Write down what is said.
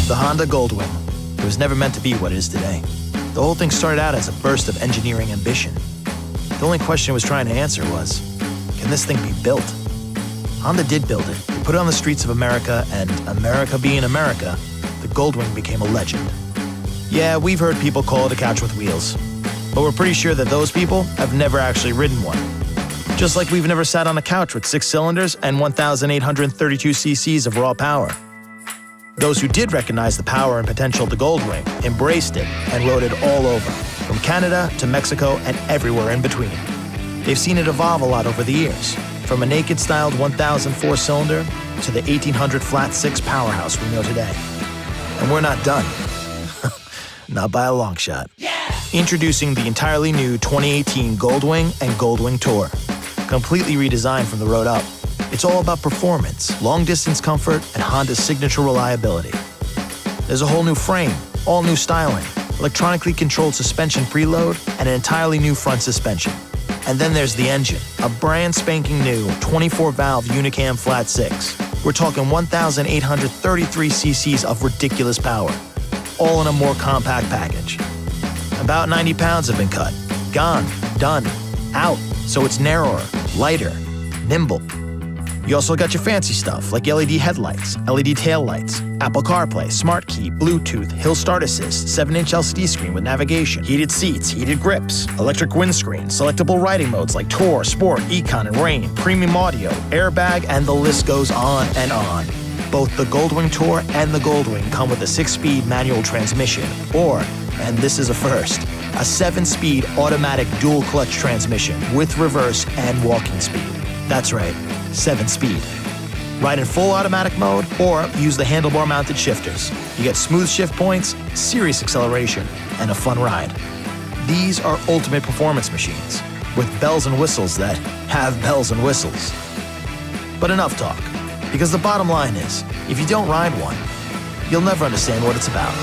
The Honda Goldwing. It was never meant to be what it is today. The whole thing started out as a burst of engineering ambition. The only question it was trying to answer was, can this thing be built? Honda did build it. They put it on the streets of America, and America being America, the Goldwing became a legend. Yeah, we've heard people call it a couch with wheels, but we're pretty sure that those people have never actually ridden one. Just like we've never sat on a couch with 6 cylinders and 1,832 cc's of raw power. Those who did recognize the power and potential of the Goldwing embraced it and rode it all over, from Canada to Mexico and everywhere in between. They've seen it evolve a lot over the years, from a naked-styled 1,004-cylinder to the 1,800 flat-6 powerhouse we know today. And we're not done. Not by a long shot. Yeah! Introducing the entirely new 2018 Goldwing and Goldwing Tour. Completely redesigned from the road up. It's all about performance, long-distance comfort, and Honda's signature reliability. There's a whole new frame, all new styling, electronically controlled suspension preload, and an entirely new front suspension. And then there's the engine, a brand spanking new 24-valve Unicam flat 6. We're talking 1,833 cc's of ridiculous power, all in a more compact package. About 90 pounds have been cut, gone, done, out, so it's narrower, lighter, nimble. You also got your fancy stuff like LED headlights, LED taillights, Apple CarPlay, Smart Key, Bluetooth, Hill Start Assist, 7-inch LCD screen with navigation, heated seats, heated grips, electric windscreen, selectable riding modes like Tour, Sport, Econ, and Rain, premium audio, airbag, and the list goes on and on. Both the Goldwing Tour and the Goldwing come with a 6-speed manual transmission, or, and this is a first, a 7-speed automatic dual-clutch transmission with reverse and walking speed. That's right, 7-speed. Ride in full automatic mode or use the handlebar-mounted shifters. You get smooth shift points, serious acceleration, and a fun ride. These are ultimate performance machines with bells and whistles that have bells and whistles. But enough talk, because the bottom line is, if you don't ride one, you'll never understand what it's about.